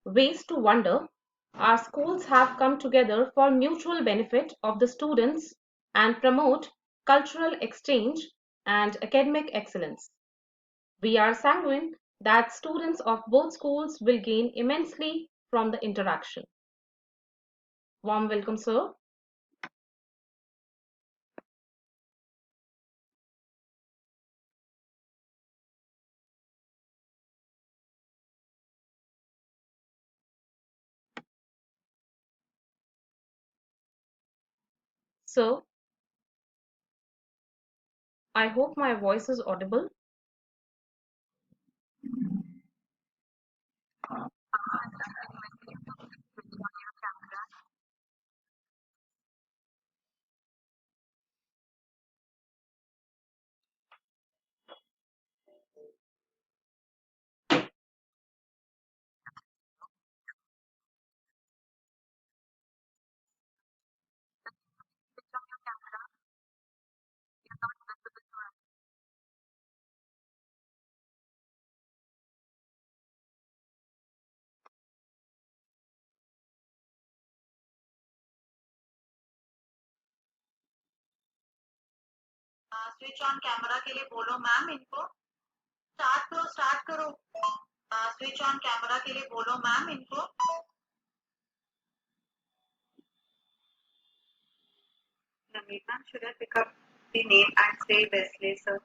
Ways to Wonder, our schools have come together for mutual benefit of the students and promote cultural exchange and academic excellence. We are sanguine that students of both schools will gain immensely from the interaction. Warm welcome, sir. So, I hope my voice is audible. Switch on camera के लिए बोलो ma'am इनको। Start करो। Switch on camera के लिए बोलो ma'am इनको। Navneet ma'am, should I pick up the name and say Wesley sir?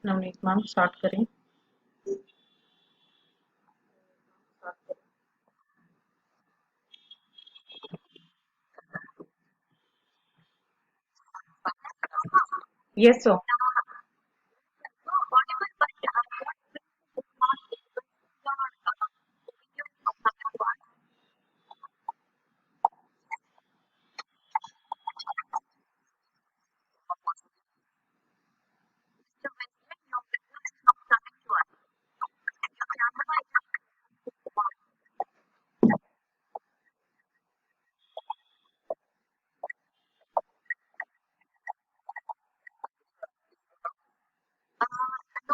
Navneet ma'am start करें। Yes, sir.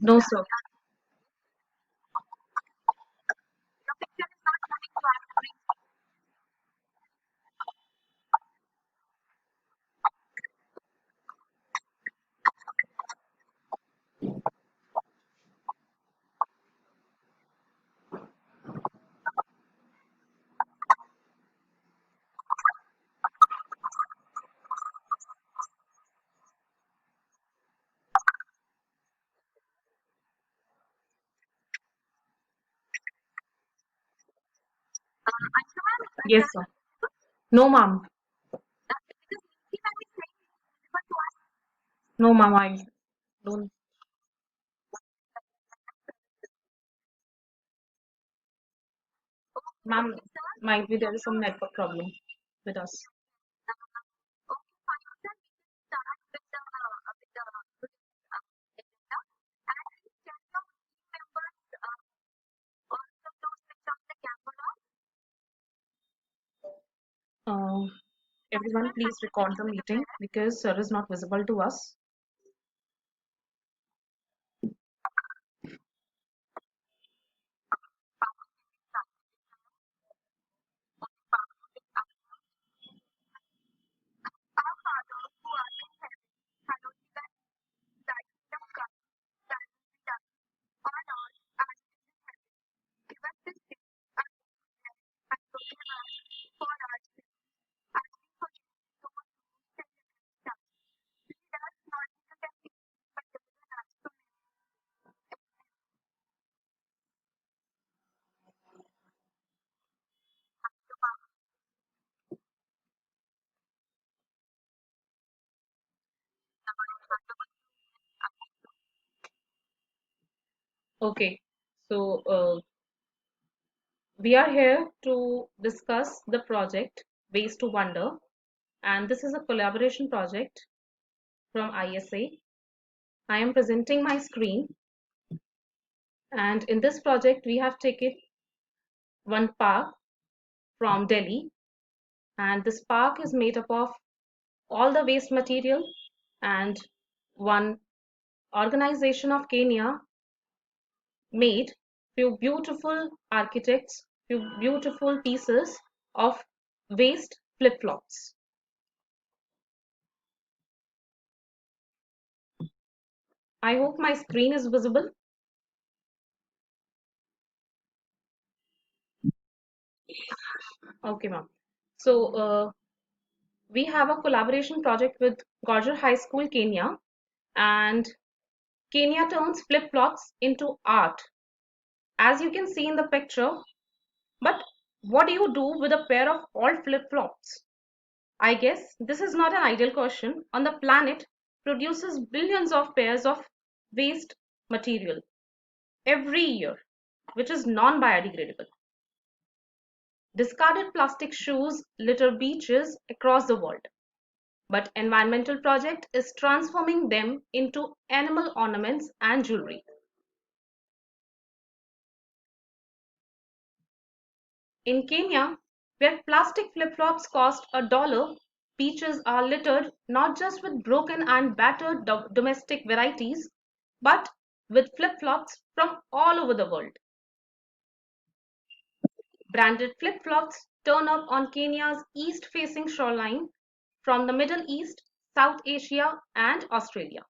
No, sir. Yes, sir. No, ma'am. No, ma'am. I don't. Ma'am, might be there is some network problem with us. Uh, Everyone, please record the meeting because sir is not visible to us. Okay, so we are here to discuss the project Ways to Wonder, and this is a collaboration project from ISA. I am presenting my screen, and in this project, we have taken one park from Delhi, and this park is made up of all the waste material, and one organization of Kenya made few beautiful architects, few beautiful pieces of waste flip-flops. I hope my screen is visible. Okay, ma'am. So we have a collaboration project with Gorger High School, Kenya, and Kenya turns flip-flops into art, as you can see in the picture. But what do you do with a pair of old flip-flops? I guess this is not an ideal question. On the planet produces billions of pairs of waste material every year, which is non-biodegradable. Discarded plastic shoes litter beaches across the world, but environmental project is transforming them into animal ornaments and jewelry. In Kenya, where plastic flip-flops cost $1, beaches are littered not just with broken and battered domestic varieties, but with flip-flops from all over the world. Branded flip-flops turn up on Kenya's east-facing shoreline from the Middle East, South Asia, and Australia.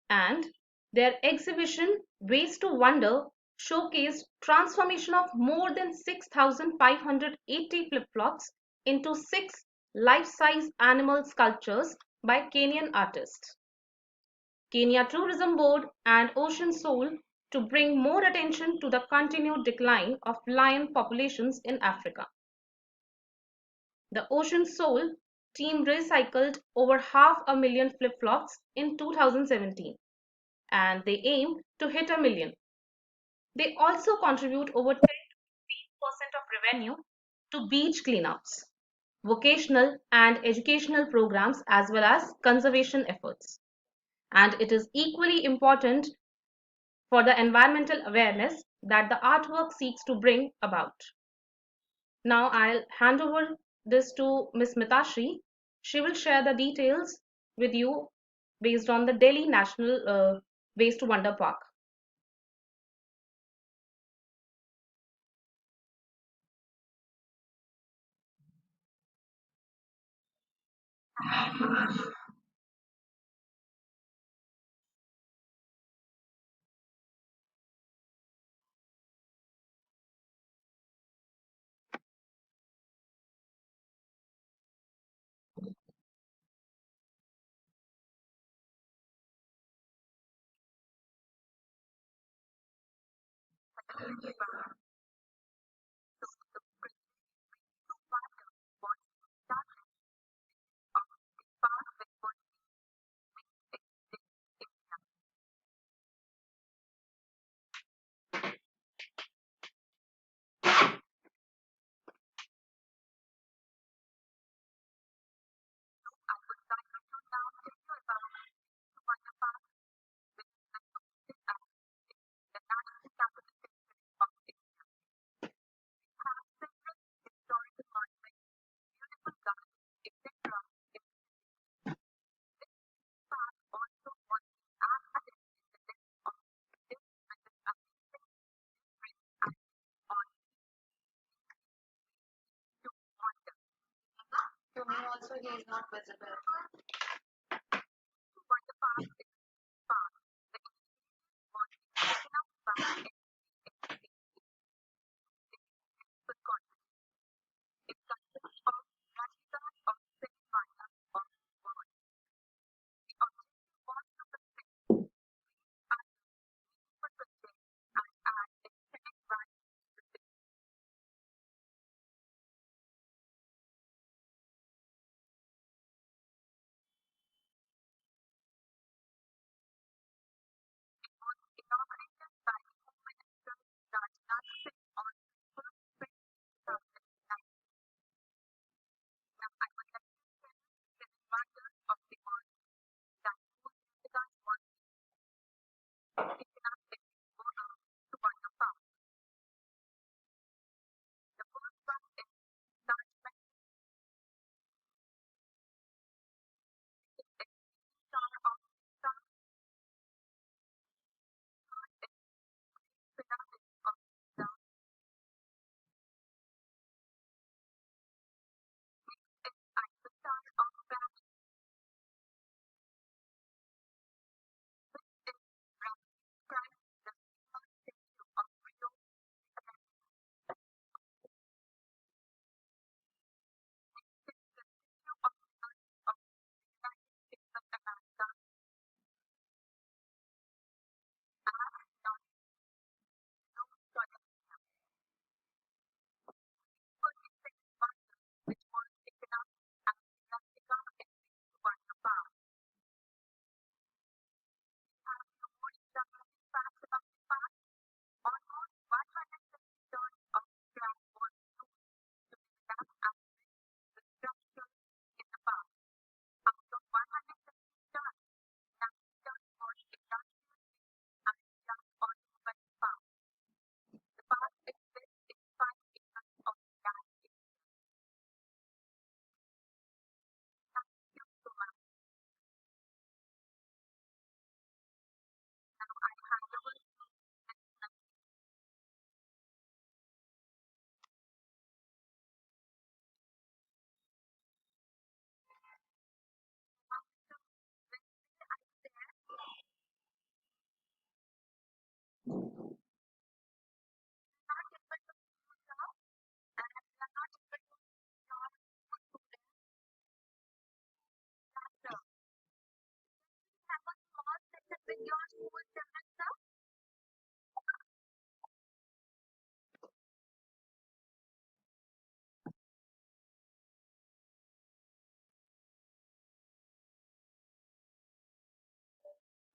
And their exhibition Ways to Wonder showcased transformation of more than 6,580 flip-flops into 6 life-size animal sculptures by Kenyan artists. Kenya Tourism Board and Ocean Soul to bring more attention to the continued decline of lion populations in Africa. The Ocean Soul team recycled over 500,000 flip-flops in 2017 and they aim to hit a million. They also contribute over 10 to 15% of revenue to beach cleanups, vocational and educational programs, as well as conservation efforts. And it is equally important for the environmental awareness that the artwork seeks to bring about. Now I'll hand over this to Ms. Mitashi. She will share the details with you based on the Delhi National Waste to Wonder Park. To me also, he is not visible.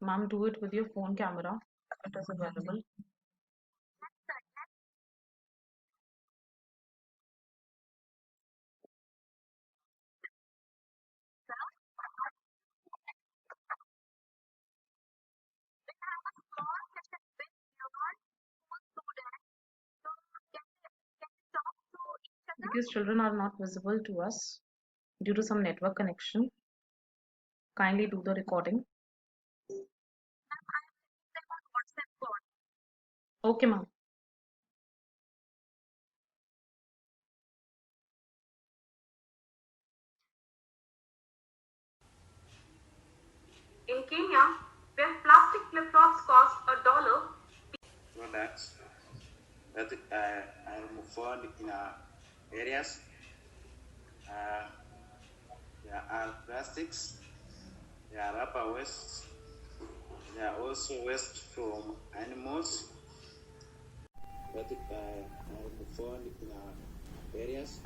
Ma'am, do it with your phone camera. It is available. Because children are not visible to us due to some network connection, kindly do the recording. Okay, ma'am. In Kenya, where plastic flip-flops cost $1, products that are found in our areas. There are plastics, there are rubber wastes, there are also waste from animals that are found in our areas.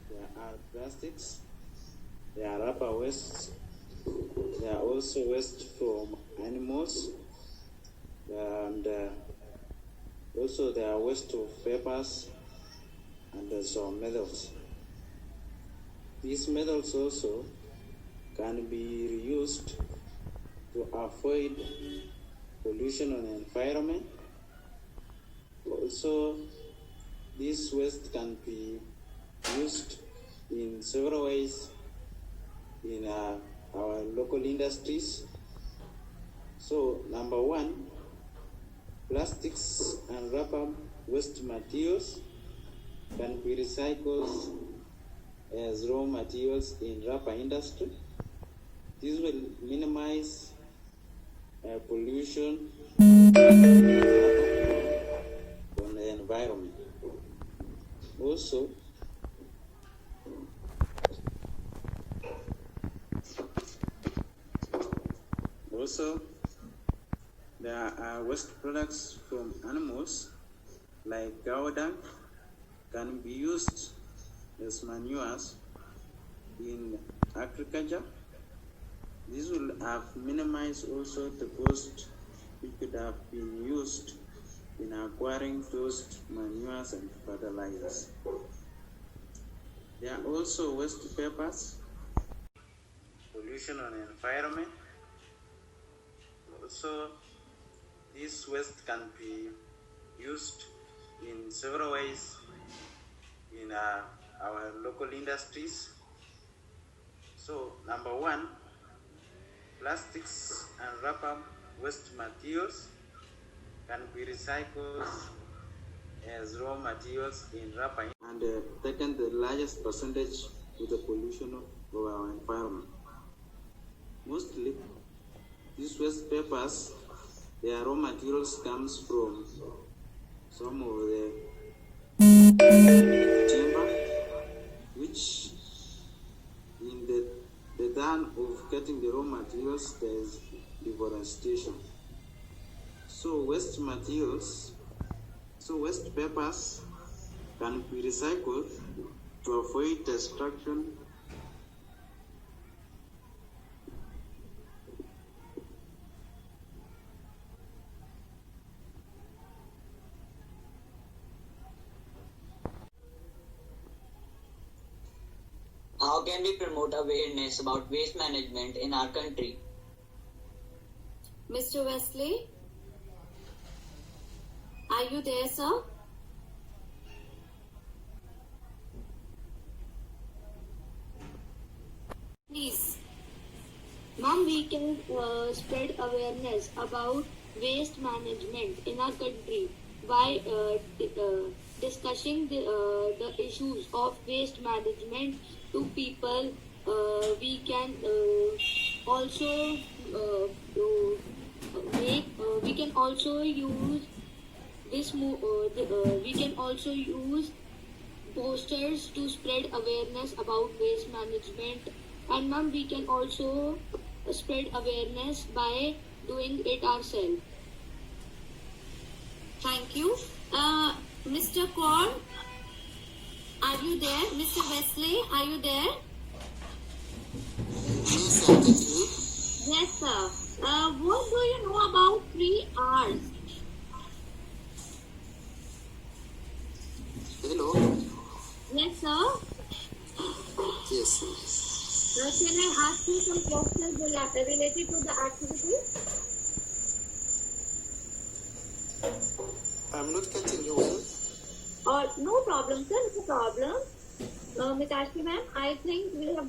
There are plastics, there are rubber wastes, there are also waste from animals, and also there are waste of papers and some metals. These metals also can be reused to avoid pollution on the environment. Also, this waste can be used in several ways in our local industries. So, number one, plastics and rubber waste materials can be recycled as raw materials in rubber industry. This will minimize pollution on the environment. Also, there are waste products from animals like cow dung can be used as manures in agriculture. This will have minimized also the cost which could have been used in acquiring those manures and fertilizers. There are also waste papers, pollution on the environment. Also, this waste can be used in several ways in our local industries. So, number one, plastics and rubber waste materials can be recycled as raw materials in rubber and taken the largest percentage with the pollution of our environment. Mostly, these waste papers, their raw materials comes from some of the timber, which in the turn of getting the raw materials, there is deforestation. So waste papers can be recycled to avoid destruction. How can we promote awareness about waste management in our country? Mr. Wesley, are you there, sir? Please. Ma'am, we can spread awareness about waste management in our country by discussing the issues of waste management to people. We can also we can also use we can also use posters to spread awareness about waste management, and ma'am, we can also spread awareness by doing it ourselves. Thank you. Mr. Kaur, are you there? Mr. Wesley, are you there? Yes, sir. What do you know about 3 R's? Hello. Yes, sir. Yes. Can I ask you some questions related to the activity? I'm not getting you well. No problem, sir. No problem. Ms. Ashmi ma'am, I think we have